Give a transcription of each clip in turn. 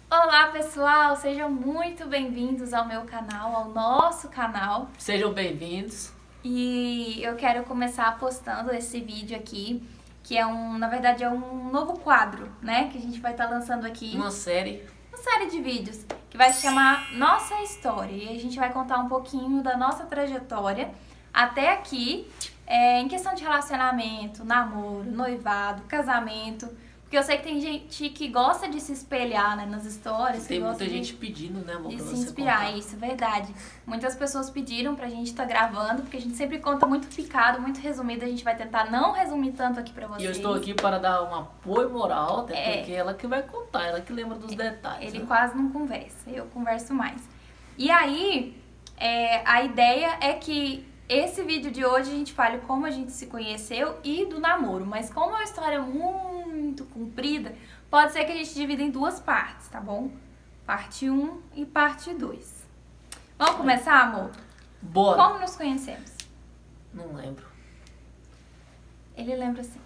Olá pessoal, sejam muito bem-vindos ao meu canal, ao nosso canal. Sejam bem-vindos. E eu quero começar postando esse vídeo aqui, que é na verdade é um novo quadro, né? Que a gente vai estar lançando aqui. Uma série de vídeos que vai se chamar Nossa História. E a gente vai contar um pouquinho da nossa trajetória até aqui, em questão de relacionamento, namoro, noivado, casamento. Porque eu sei que tem gente que gosta de se espelhar, né, nas histórias. Tem muita gente pedindo, né, amor, de pra se você inspirar, contar. isso, verdade. Muitas pessoas pediram pra gente estar gravando, porque a gente sempre conta muito picado, muito resumido. A gente vai tentar não resumir tanto aqui pra vocês. E eu estou aqui para dar um apoio moral, até porque ela que vai contar, ela que lembra dos detalhes. Ele né? quase não conversa, eu converso mais. E aí, a ideia é que esse vídeo de hoje a gente fale como a gente se conheceu e do namoro. Mas como é uma história muito comprida, pode ser que a gente divida em duas partes, tá bom? Parte 1 e parte 2. Vamos começar, amor? Bora. Como nos conhecemos? Não lembro. Ele lembra assim.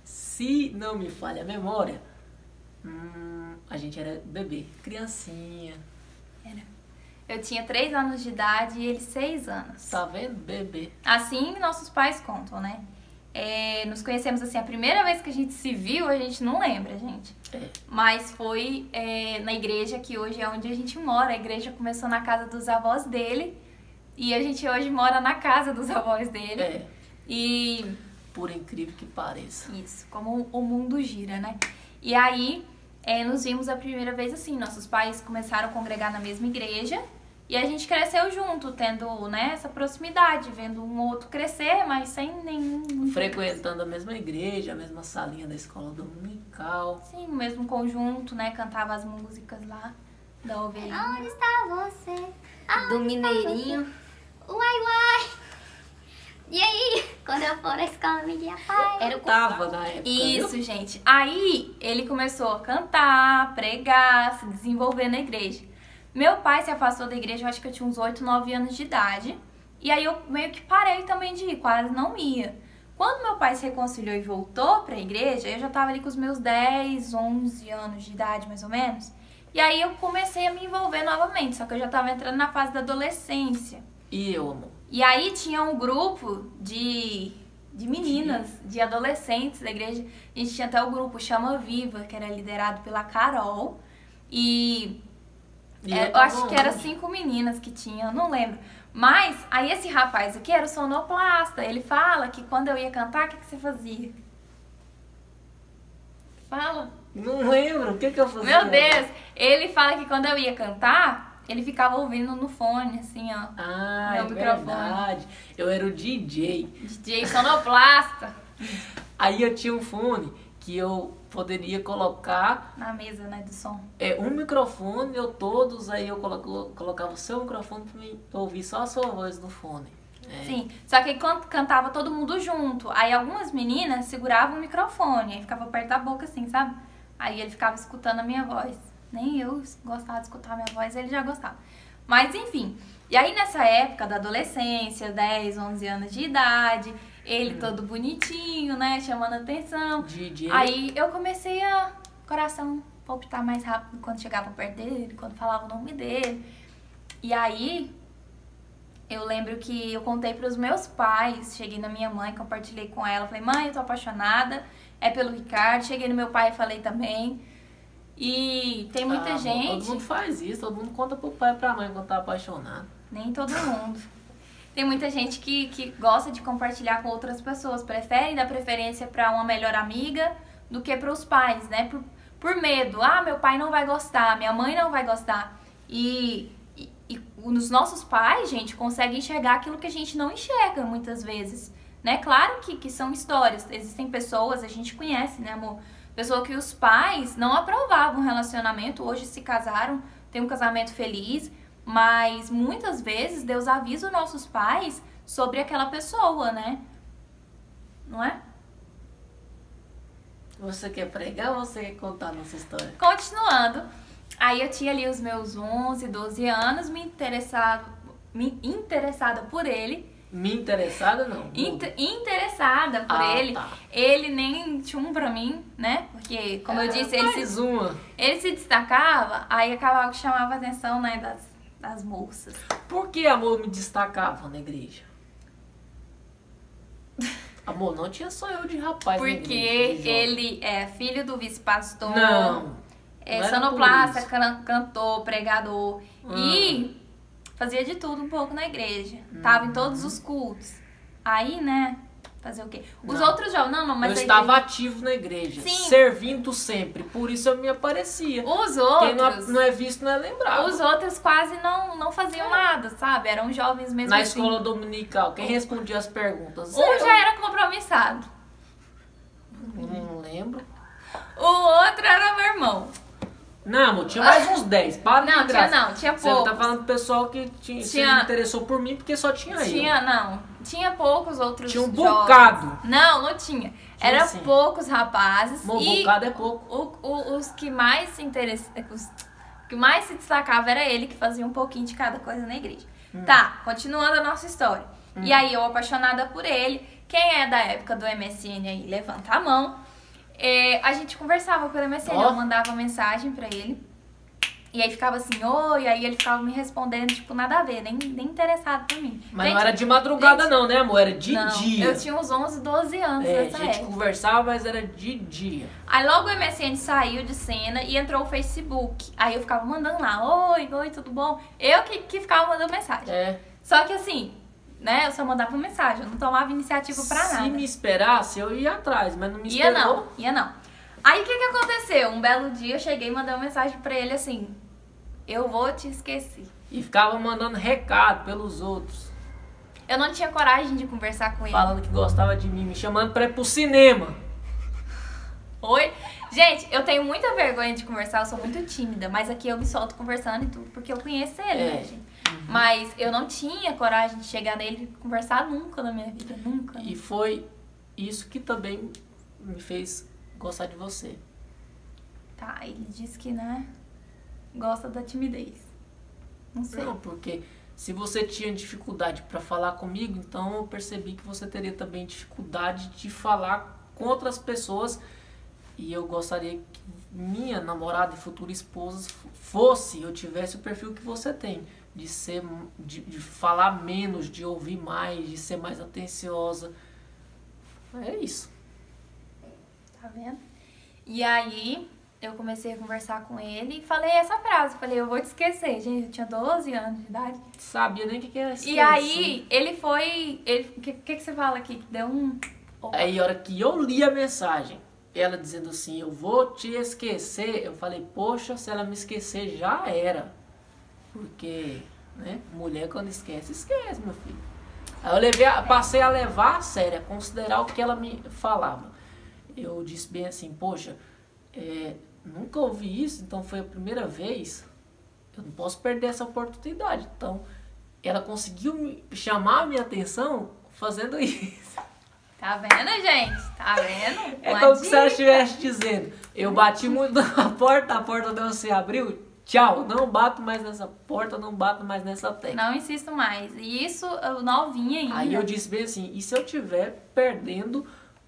Se não me falha a memória, a gente era bebê, criancinha. Eu tinha 3 anos de idade e ele 6 anos. Tá vendo? Bebê. Assim nossos pais contam, né? Nos conhecemos assim, a primeira vez que a gente se viu, a gente não lembra, gente. Mas foi na igreja, que hoje é onde a gente mora. A igreja começou na casa dos avós dele e a gente hoje mora na casa dos avós dele. E por incrível que pareça. isso, como o mundo gira, né? E aí, nos vimos a primeira vez assim, nossos pais começaram a congregar na mesma igreja e a gente cresceu junto, tendo, né, essa proximidade, vendo um outro crescer, mas sem nenhum... Frequentando a mesma igreja, a mesma salinha da escola dominical. Sim, o mesmo conjunto, né, cantava as músicas lá da ovelhinha. Onde está você? Do Mineirinho. Uai, uai. E aí, quando eu for na escola, me diga, pai. Eu tava na época. Isso, viu? gente. Aí ele começou a cantar, pregar, se desenvolver na igreja. Meu pai se afastou da igreja, eu acho que eu tinha uns 8, 9 anos de idade. E aí eu meio que parei também de ir, quase não ia. Quando meu pai se reconciliou e voltou pra igreja, eu já tava ali com os meus 10, 11 anos de idade, mais ou menos. E aí eu comecei a me envolver novamente, só que eu já tava entrando na fase da adolescência. E eu, amor? E aí tinha um grupo de meninas, de adolescentes da igreja. A gente tinha até o grupo Chama Viva, que era liderado pela Carol. E eu acho que eram 5 meninas que tinham, não lembro. Mas aí esse rapaz aqui era o sonoplasta. Ele fala que quando eu ia cantar, o que você fazia? Fala. Não lembro, o que eu fazia? Meu Deus! Ele fala que quando eu ia cantar, ele ficava ouvindo no fone, assim, ó. Ah, no microfone. verdade. Eu era o DJ. DJ sonoplasta. Aí eu tinha um fone que eu poderia colocar Na mesa, né, do som. um microfone, eu todos, aí eu colocava o seu microfone pra mim ouvir só a sua voz no fone. Sim, só que quando cantava todo mundo junto, aí algumas meninas seguravam o microfone, aí ficava perto da boca assim, sabe? Aí ele ficava escutando a minha voz. Nem eu gostava de escutar a minha voz, ele já gostava. Mas enfim, e aí nessa época da adolescência, 10, 11 anos de idade, ele todo bonitinho, né, chamando atenção. DJ. Aí eu comecei a coração palpitar mais rápido quando chegava perto dele, quando falava o nome dele. E aí eu lembro que eu contei pros meus pais, cheguei na minha mãe, compartilhei com ela, falei, mãe, eu tô apaixonada, é pelo Ricardo. Cheguei no meu pai e falei também. E tem muita gente... Todo mundo faz isso, todo mundo conta pro pai e pra mãe quando tá apaixonado. Nem todo mundo. Tem muita gente que gosta de compartilhar com outras pessoas, preferem dar preferência pra uma melhor amiga do que pros pais, né? Por medo. Ah, meu pai não vai gostar, minha mãe não vai gostar. E os nossos pais, gente, conseguem enxergar aquilo que a gente não enxerga muitas vezes, né? Claro que são histórias, existem pessoas, a gente conhece, né, amor? Pessoa que os pais não aprovavam o relacionamento, hoje se casaram, têm um casamento feliz, mas muitas vezes Deus avisa os nossos pais sobre aquela pessoa, né? Não é? Você quer pregar ou você quer contar a nossa história? Continuando, aí eu tinha ali os meus 11, 12 anos, me interessada por ele. Me interessada, não? Interessada por ele. Tá. Ele nem tchum pra mim, né? Porque, como eu disse, Mais uma. ele se destacava, aí acabava que chamava a atenção, né, das moças. Por que amor me destacava na igreja? Amor, não tinha só eu de rapaz na Porque igreja, de jovem. ele é filho do vice-pastor. Não. É Não era sonoplasta, por cantor, pregador. E fazia de tudo um pouco na igreja. Tava em todos os cultos. Aí, né, fazer o quê? Os Não. outros jovens, não, mas Eu a estava igreja- ativo na igreja, Sim. servindo sempre. Por isso eu me aparecia. Os Quem outros, não é visto não é lembrado. os outros quase não faziam nada, sabe? Eram jovens mesmo Na assim. escola dominical, quem respondia as perguntas? Um Eu. já era compromissado. Não lembro. O outro era meu irmão. Não, amor, tinha mais uns 10. Para de Não, graça. tinha não, tinha Você poucos. tá falando do pessoal que se Tinha- interessou por mim porque só tinha eu. Tinha poucos outros Tinha um jovens. bocado. Não tinha. Era sim. poucos rapazes. Um E bocado é pouco. os que mais se os que mais se destacava era ele, que fazia um pouquinho de cada coisa na igreja. Tá, continuando a nossa história. E aí, eu apaixonada por ele. Quem é da época do MSN aí, levanta a mão. A gente conversava pelo MSN, Ó. eu mandava mensagem pra ele. E aí ficava assim, oi, aí ele ficava me respondendo, tipo, nada a ver, nem interessado por mim. Mas Gente, não era de madrugada gente, não, né, amor? Era de não, dia. eu tinha uns 11, 12 anos A nessa gente época. conversava, mas era de dia. Aí logo o MSN saiu de cena e entrou o Facebook. Aí eu ficava mandando lá, oi, tudo bom? Eu que ficava mandando mensagem. É. Só que assim, né, eu só mandava mensagem, eu não tomava iniciativa pra Se nada. me esperasse, eu ia atrás, mas não me Ia esperou. não. Aí o que aconteceu? Um belo dia eu cheguei e mandei uma mensagem pra ele assim, eu vou te esquecer. E ficava mandando recado pelos outros. Eu não tinha coragem de conversar com ele. Falando que gostava de mim, me chamando pra ir pro cinema. Oi? Gente, eu tenho muita vergonha de conversar, eu sou muito tímida, mas aqui eu me solto conversando e tudo, porque eu conheço ele, É. né, gente? Mas eu não tinha coragem de chegar nele e conversar nunca na minha vida, nunca. E foi isso que também me fez gostar de você. Tá, ele disse que, né, gosta da timidez. Não sei. Não, porque se você tinha dificuldade pra falar comigo, então eu percebi que você teria também dificuldade de falar com outras pessoas. E eu gostaria que minha namorada e futura esposa eu tivesse o perfil que você tem. De ser, de falar menos, de ouvir mais, de ser mais atenciosa. É isso. Tá vendo? E aí, eu comecei a conversar com ele e falei essa frase. Falei, eu vou te esquecer. Gente, eu tinha 12 anos de idade. Sabia nem o que era esquecer. E aí, ele foi... O que você fala aqui? Que deu um... Opa. Aí, a hora que eu li a mensagem, ela dizendo assim, eu vou te esquecer, eu falei, poxa, se ela me esquecer, já era. Porque, né, mulher quando esquece, esquece, meu filho. Aí eu passei a levar a sério, a considerar o que ela me falava. Eu disse bem assim, poxa, nunca ouvi isso, então foi a primeira vez, eu não posso perder essa oportunidade. Então, ela conseguiu chamar a minha atenção fazendo isso. Tá vendo, gente? Tá vendo? É Uma como se ela dica. estivesse dizendo, eu bati muito na porta, a porta não se abriu, tchau, não bato mais nessa porta, não bato mais nessa tecla. Não insisto mais. E isso, eu novinha ainda. Aí eu disse bem assim, e se eu estiver perdendo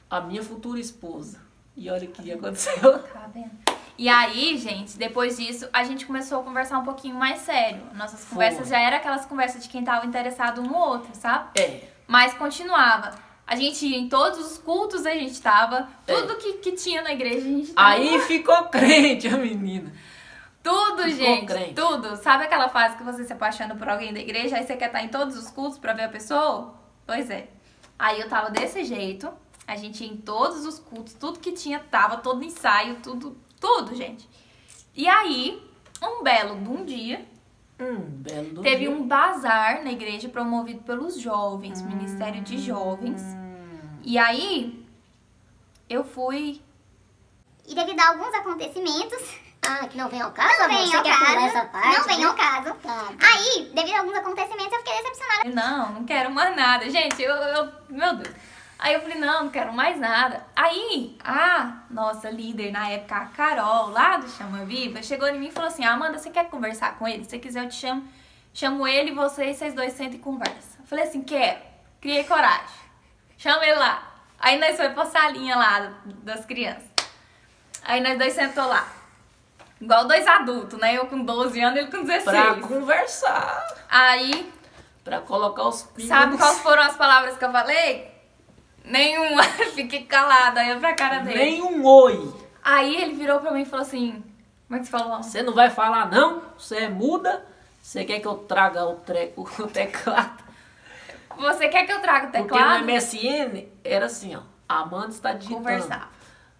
a minha futura esposa? E olha o que aconteceu. Tá vendo? E aí, gente, depois disso, a gente começou a conversar um pouquinho mais sério. Nossas conversas já eram aquelas conversas de quem tava interessado um no outro, sabe? Mas continuava. A gente ia em todos os cultos, a gente tava. Tudo que tinha na igreja, a gente tava. Aí ficou crente a menina. Tudo, Ficou gente. crente. Tudo. Sabe aquela fase que você se apaixona por alguém da igreja, aí você quer estar em todos os cultos pra ver a pessoa? Pois é. Aí eu tava desse jeito. A gente ia em todos os cultos, tudo que tinha tava, todo ensaio, tudo, gente. E aí, um belo de um dia, Belo teve dia. um bazar na igreja promovido pelos jovens, Ministério de Jovens. E aí, eu fui... E devido a alguns acontecimentos... Ah, que não vem ao caso, Não amor? vem Você ao quer pular caso. essa parte? Não vem né? ao caso. Tá. Aí, devido a alguns acontecimentos, eu fiquei decepcionada. Não quero mais nada. Gente, meu Deus. Aí eu falei, não quero mais nada. Aí, a nossa líder na época, a Carol, lá do Chama Viva, chegou em mim e falou assim, Amanda, você quer conversar com ele? Se você quiser, eu te chamo. Chamo ele, vocês dois sentam e conversam. Eu falei assim, quero. Criei coragem. Chama ele lá. Aí nós foi pra salinha lá das crianças. Aí nós dois sentou lá. Igual dois adultos, né? Eu com 12 anos, ele com 16. Pra conversar. Aí, Pra colocar os pingos. sabe quais foram as palavras que eu falei? Nenhuma. Fiquei calada, olha pra cara dele. Nem um oi. Aí ele virou pra mim e falou assim... Como é que você falou? Você não vai falar não? Você é muda? Você quer que eu traga o teclado? Você quer que eu traga o Porque teclado? no MSN era assim, ó. A Amanda está digitando. Conversava.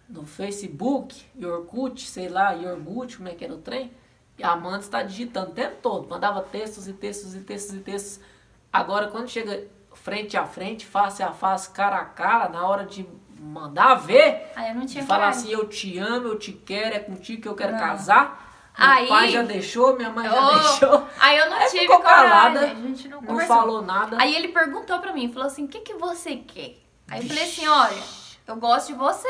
No Facebook, Yorkut, sei lá, Yorgut, como é que era o trem? E a Amanda está digitando o tempo todo. Mandava textos e textos e textos e textos. Agora, quando chega frente a frente, face a face, cara a cara, na hora de mandar ver, Aí eu não tinha de falar coragem. assim, eu te amo, eu te quero, é contigo que eu quero Não. casar. Meu Aí- pai já deixou, minha mãe já Oh, deixou. Aí eu não Aí tive ficou coragem. calada, A gente não Não conversou. falou nada. Aí ele perguntou pra mim, falou assim, o que que você quer? Aí eu falei assim, olha, eu gosto de você.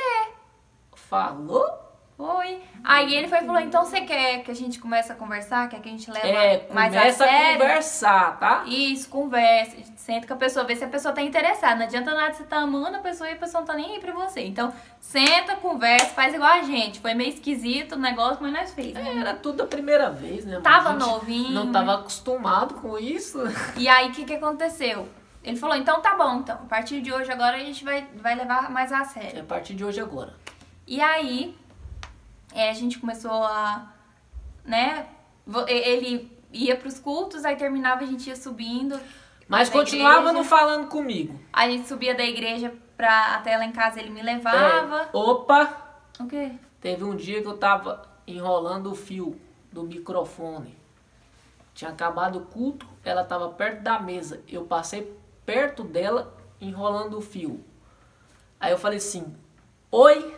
Falou? Oi. Aí ele foi e falou, então você quer que a gente comece a conversar? Quer que a gente leve mais a Começa a sério? conversar, tá? Isso, conversa. A gente senta com a pessoa, vê se a pessoa tá interessada. Não adianta nada você tá amando a pessoa e a pessoa não tá nem aí pra você. Então, senta, conversa, faz igual a gente. Foi meio esquisito o negócio, mas nós fez, né? Era tudo a primeira vez, né? Tava A gente novinho. Não tava acostumado com isso. E aí, o que aconteceu? Ele falou, então tá bom, então. A partir de hoje, agora, a gente vai levar mais a sério. É a partir de hoje agora. E aí, a gente começou a, né, ele ia pros cultos, aí terminava, a gente ia subindo. Mas da continuava igreja. não falando comigo. A gente subia da igreja até lá em casa, ele me levava. Opa! O quê? Teve um dia que eu tava enrolando o fio do microfone. Tinha acabado o culto, ela tava perto da mesa. Eu passei perto dela enrolando o fio. Aí eu falei assim, oi.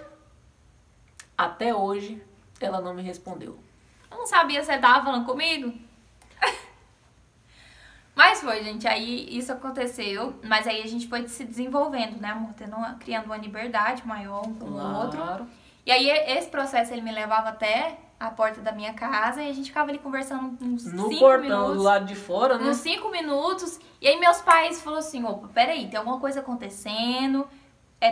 Até hoje ela não me respondeu. Eu não sabia se ele tava falando comigo. Mas foi, gente, aí isso aconteceu, mas aí a gente foi se desenvolvendo, né, amor? Criando uma liberdade maior um com o outro. Claro. E aí esse processo ele me levava até a porta da minha casa e a gente ficava ali conversando uns 5 No portão minutos. do lado de fora, né? Uns 5 minutos. E aí meus pais falaram assim, opa, peraí, tem alguma coisa acontecendo,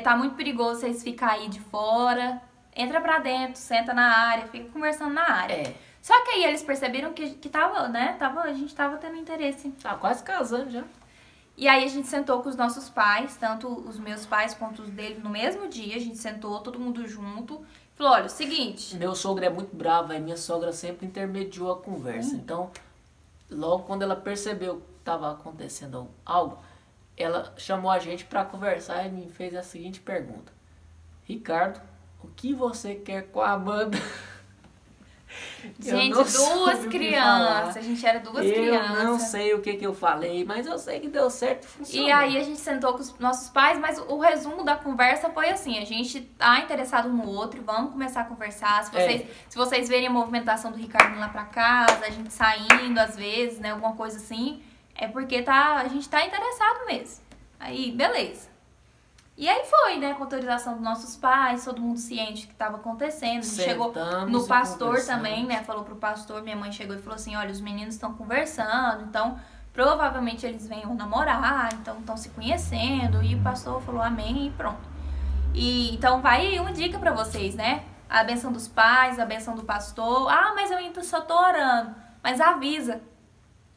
tá muito perigoso vocês ficarem aí de fora, entra pra dentro, senta na área, fica conversando na área. É. Só que aí eles perceberam que tava, né, a gente tava tendo interesse. Tá quase casando já. E aí a gente sentou com os nossos pais, tanto os meus pais quanto os dele, no mesmo dia, a gente sentou todo mundo junto. Falou, olha, o seguinte... Meu sogro é muito bravo, aí minha sogra sempre intermediou a conversa. Então, logo quando ela percebeu que estava acontecendo algo, ela chamou a gente para conversar e me fez a seguinte pergunta. Ricardo, o que você quer com a Amanda? Gente, Eu não duas soube o que crianças, falar. a gente era duas Eu crianças. não sei o que eu falei, mas eu sei que deu certo e funcionou. E aí a gente sentou com os nossos pais, mas o resumo da conversa foi assim, a gente tá interessado um no outro, vamos começar a conversar. Se vocês verem a movimentação do Ricardo lá pra casa, a gente saindo às vezes, né, alguma coisa assim, é porque a gente tá interessado mesmo. Aí, beleza. E aí foi, né, com a autorização dos nossos pais, todo mundo ciente do que estava acontecendo. A gente chegou no e pastor conversamos. também, né, falou pro pastor, minha mãe chegou e falou assim, olha, os meninos estão conversando, então provavelmente eles venham namorar, então estão se conhecendo. E o pastor falou amém e pronto. E então vai aí uma dica pra vocês, né, a benção dos pais, a benção do pastor. Ah, mas eu ainda só tô orando. Mas avisa.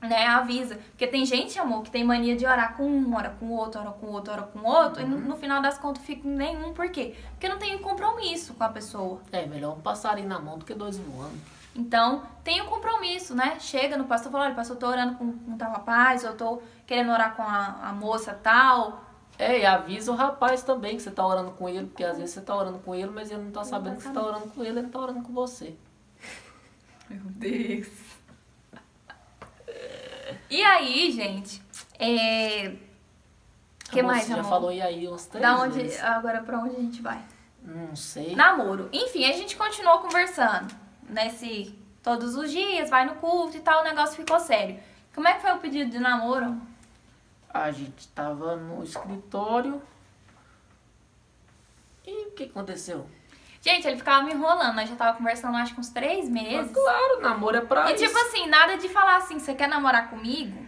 Né, avisa. Porque tem gente, amor, que tem mania de orar com um, ora com o outro, ora com o outro, ora com o outro. E no final das contas fica nenhum. Por quê? Porque não tem um compromisso com a pessoa. É, melhor um passarinho na mão do que 2 voando. Então, tem um compromisso, né? Chega no pastor e fala, olha, pastor, eu tô orando com tal rapaz, eu tô querendo orar com a moça tal. E avisa o rapaz também que você tá orando com ele, porque às vezes você tá orando com ele, mas ele não tá sabendo que você tá orando com ele tá orando com você. Meu Deus. E aí, gente, que mais, Você já amor? falou e aí uns 3 vezes. Agora pra onde a gente vai? Não sei. Namoro. Enfim, a gente continuou conversando. Todos os dias, vai no culto e tal, o negócio ficou sério. Como é que foi o pedido de namoro, amor? A gente tava no escritório. E o que aconteceu? Gente, ele ficava me enrolando, nós já tava conversando acho que uns 3 meses. Mas claro, namoro é pra E isso. tipo assim, nada de falar assim, você quer namorar comigo?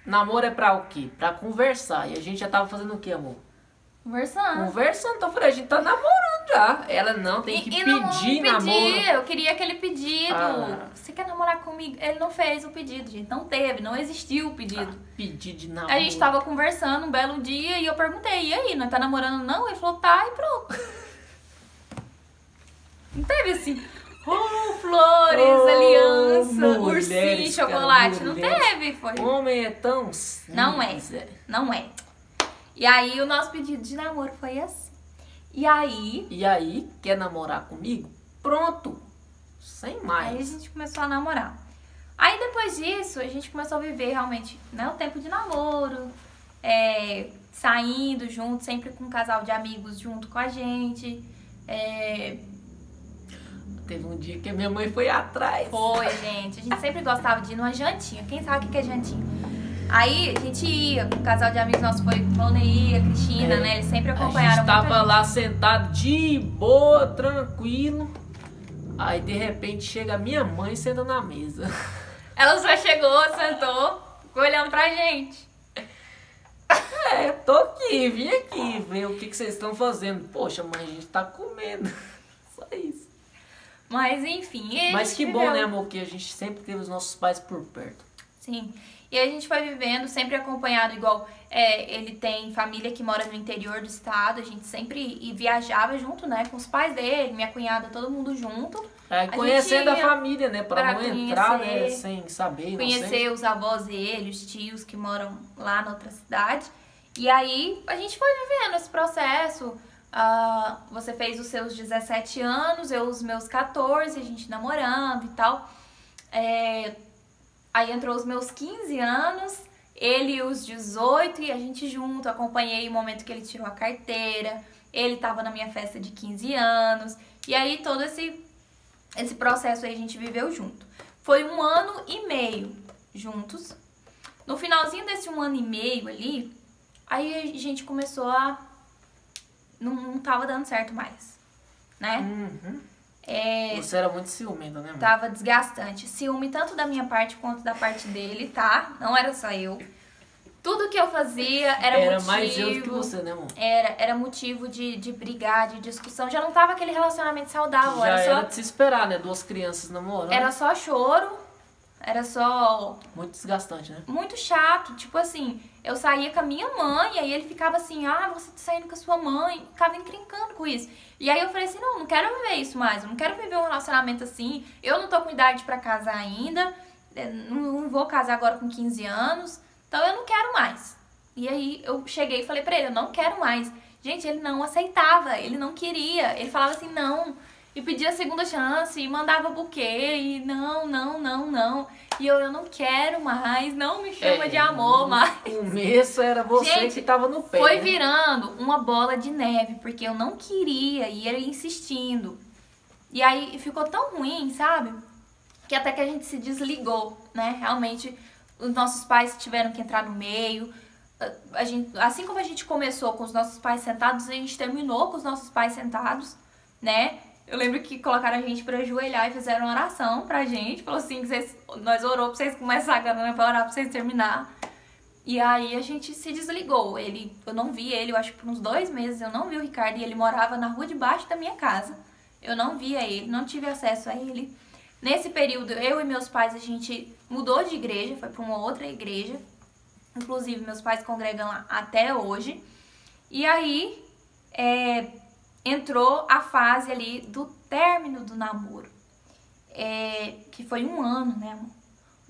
Namoro é pra o quê? Pra conversar. E a gente já tava fazendo o quê, amor? Conversando. Conversando. Então eu falei, a gente tá namorando. já. Ela não tem que pedir namoro. Eu queria aquele pedido. Ah. Você quer namorar comigo? Ele não fez o pedido, gente. Não teve, não existiu o pedido. Pedido de namoro. A gente tava conversando um belo dia e eu perguntei, e aí, não tá namorando não? Ele falou, tá, e pronto. Não teve assim, flores, aliança, ursinho, chocolate. Não teve, foi. Homem é tão Não é, não é. E aí o nosso pedido de namoro foi assim. E aí, quer namorar comigo? Pronto. Sem mais. Aí a gente começou a namorar. Aí depois disso, a gente começou a viver realmente, né, o tempo de namoro, saindo junto, sempre com um casal de amigos junto com a gente. Teve um dia que a minha mãe foi atrás. Foi, gente. A gente sempre gostava de ir numa jantinha. Quem sabe o que é jantinha? Aí a gente ia, com um casal de amigos nossos foi Cloneia, Cristina, né? Eles sempre acompanharam. A gente tava lá sentado de boa, tranquilo. Aí de repente chega a minha mãe e senta na mesa. Ela só chegou, sentou, ficou olhando pra gente. Tô aqui, vim aqui ver o que vocês estão fazendo. Poxa, mãe, a gente tá comendo. Só isso. Mas enfim. Mas que bom, né, amor? Que a gente sempre teve os nossos pais por perto. Sim. E a gente foi vivendo, sempre acompanhado, igual ele tem família que mora no interior do estado, a gente sempre viajava junto, né, com os pais dele, minha cunhada, todo mundo junto. Conhecendo a família, né, pra não entrar, né, sem saber, conhecer os avós dele, os tios que moram lá na outra cidade. E aí a gente foi vivendo esse processo. Você fez os seus 17 anos, eu os meus 14, a gente namorando e tal. Aí entrou os meus 15 anos, ele os 18 e a gente junto. Acompanhei o momento que ele tirou a carteira, ele tava na minha festa de 15 anos. E aí todo esse processo aí a gente viveu junto. Foi 1 ano e meio juntos. No finalzinho desse 1 ano e meio ali, aí a gente começou a... Não tava dando certo mais, né? Uhum. Você era muito ciumenta, né, mãe? Tava desgastante. Ciúme tanto da minha parte quanto da parte dele, tá? Não era só eu. Tudo que eu fazia era motivo... mais eu do que você, né, amor? Era motivo de brigar, de discussão. Já não tava aquele relacionamento saudável. Já era de se esperar, né? 2 crianças namorando. Era só choro. Era só... Muito desgastante, né? Muito chato. Tipo assim, eu saía com a minha mãe, aí ele ficava assim, você tá saindo com a sua mãe. Ficava encrencando com isso. E aí eu falei assim, não quero viver isso mais. Eu não quero viver um relacionamento assim. Eu não tô com idade pra casar ainda. Não vou casar agora com 15 anos. Então eu não quero mais. E aí eu cheguei e falei pra ele, eu não quero mais. Gente, ele não aceitava, ele não queria. Ele falava assim, não... E pedia a segunda chance, e mandava buquê, e não. E eu não quero mais, não me chama de amor mais. No começo era você, gente, que tava no pé. Foi virando uma bola de neve, porque eu não queria, e ele insistindo. E aí ficou tão ruim, sabe? Que até que a gente se desligou, né? Realmente, os nossos pais tiveram que entrar no meio. Assim como a gente começou com os nossos pais sentados, a gente terminou com os nossos pais sentados, né? Eu lembro que colocaram a gente pra ajoelhar e fizeram uma oração pra gente. Falou assim, nós orou pra vocês começarem, né, pra orar pra vocês terminar. E aí a gente se desligou. Eu não vi ele, eu acho que por uns 2 meses eu não vi o Ricardo. E ele morava na rua de baixo da minha casa. Eu não via ele, não tive acesso a ele. Nesse período, eu e meus pais, a gente mudou de igreja, foi pra uma outra igreja. Inclusive, meus pais congregam lá até hoje. E aí... entrou a fase ali do término do namoro, que foi 1 ano, né?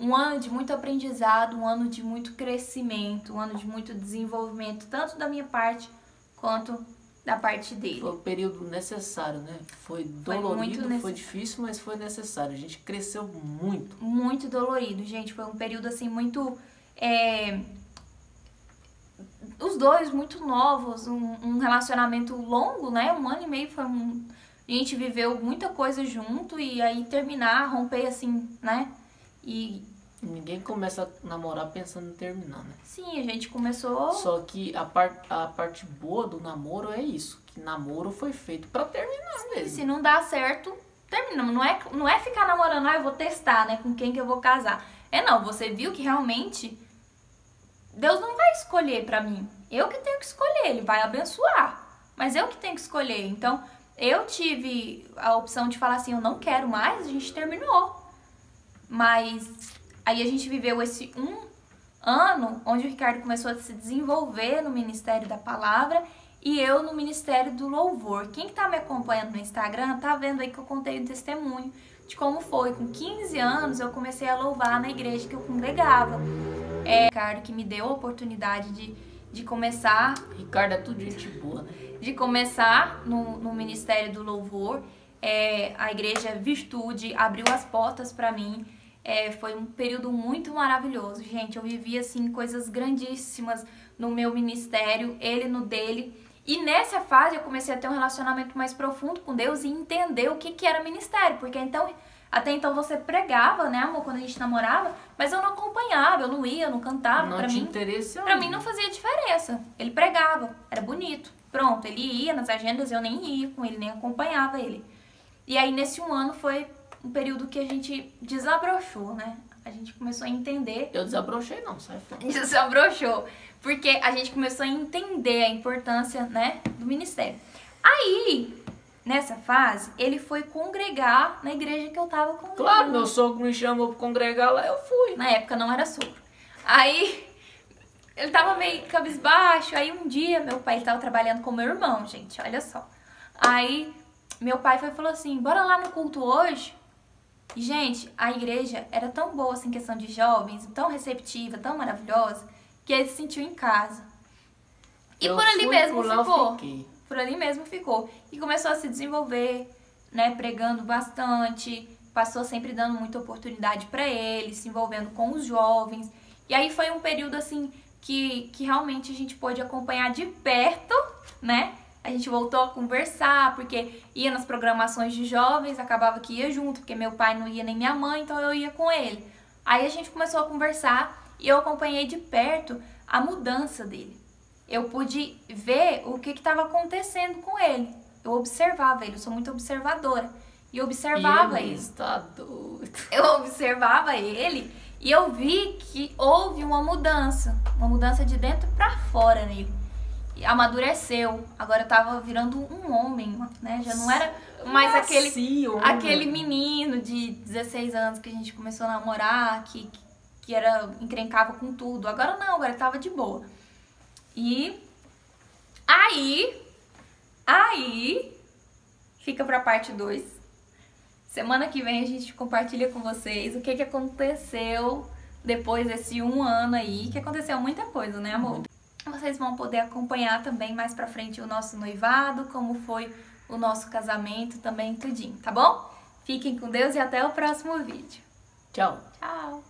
1 ano de muito aprendizado, 1 ano de muito crescimento, 1 ano de muito desenvolvimento, tanto da minha parte quanto da parte dele. Foi um período necessário, né? Foi dolorido, foi difícil, mas foi necessário. A gente cresceu muito. Muito dolorido, gente. Foi um período, assim, muito... Os dois muito novos, um relacionamento longo, né? 1 ano e meio foi a gente viveu muita coisa junto e aí terminar, romper assim, né? E ninguém começa a namorar pensando em terminar, né? Sim, a gente começou... Só que a parte boa do namoro é isso, que namoro foi feito pra terminar mesmo. Se não dá certo, terminamos. Não é ficar namorando, eu vou testar, né? Com quem que eu vou casar. Não, você viu que realmente... Deus não vai escolher pra mim. Eu que tenho que escolher, Ele vai abençoar. Mas eu que tenho que escolher. Então, Eu tive a opção de falar assim, eu não quero mais, a gente terminou. Mas aí a gente viveu esse um ano onde o Ricardo começou a se desenvolver no Ministério da Palavra e eu no Ministério do Louvor. Quem tá me acompanhando no Instagram tá vendo aí que eu contei um testemunho de como foi. Com 15 anos eu comecei a louvar na igreja que eu congregava. É o Ricardo que me deu a oportunidade de começar... Ricardo é tudo gente boa, né? De começar no Ministério do Louvor. A Igreja Virtude abriu as portas para mim. Foi um período muito maravilhoso, gente. Eu vivi, assim, coisas grandíssimas no meu ministério, ele no dele. E nessa fase eu comecei a ter um relacionamento mais profundo com Deus e entender o que era ministério. Porque até então você pregava, né, amor, quando a gente namorava, mas eu não acompanhava, eu não ia, eu não cantava. Não tinha interesse. Pra mim não fazia diferença. Ele pregava, era bonito. Pronto, ele ia nas agendas, eu nem ia com ele, nem acompanhava ele. E aí nesse um ano foi um período que a gente desabrochou, né? A gente começou a entender... Eu desabrochei não, sai fora. Desabrochou, porque a gente começou a entender a importância, né, do ministério. Aí, nessa fase, ele foi congregar na igreja que eu tava congregando. Claro, meu sogro me chamou pra congregar lá, eu fui. Na época não era sogro. Aí, ele tava meio cabisbaixo, aí um dia meu pai tava trabalhando com meu irmão, gente, olha só. Aí, meu pai falou assim, bora lá no culto hoje? E, gente, a igreja era tão boa, assim, em questão de jovens, tão receptiva, tão maravilhosa, que ele se sentiu em casa. E por ali mesmo ficou. Por ali mesmo ficou. E começou a se desenvolver, né, pregando bastante, passou sempre dando muita oportunidade pra ele, se envolvendo com os jovens. E aí foi um período, assim, que realmente a gente pôde acompanhar de perto, né? A gente voltou a conversar, porque ia nas programações de jovens, acabava que ia junto, porque meu pai não ia nem minha mãe, então eu ia com ele. Aí a gente começou a conversar e eu acompanhei de perto a mudança dele. Eu pude ver o que estava acontecendo com ele. Eu observava ele, eu sou muito observadora. E eu observava ele. Está doido. Eu observava ele e eu vi que houve uma mudança de dentro para fora nele. Amadureceu, agora tava virando um homem, né? Já não era mais aquele menino de 16 anos que a gente começou a namorar, que encrencava com tudo. Agora não, agora tava de boa. E aí fica pra parte 2. Semana que vem a gente compartilha com vocês o que aconteceu depois desse um ano aí, que aconteceu muita coisa, né, amor? Vocês vão poder acompanhar também mais pra frente o nosso noivado, como foi o nosso casamento, também tudinho, tá bom? Fiquem com Deus e até o próximo vídeo. Tchau. Tchau.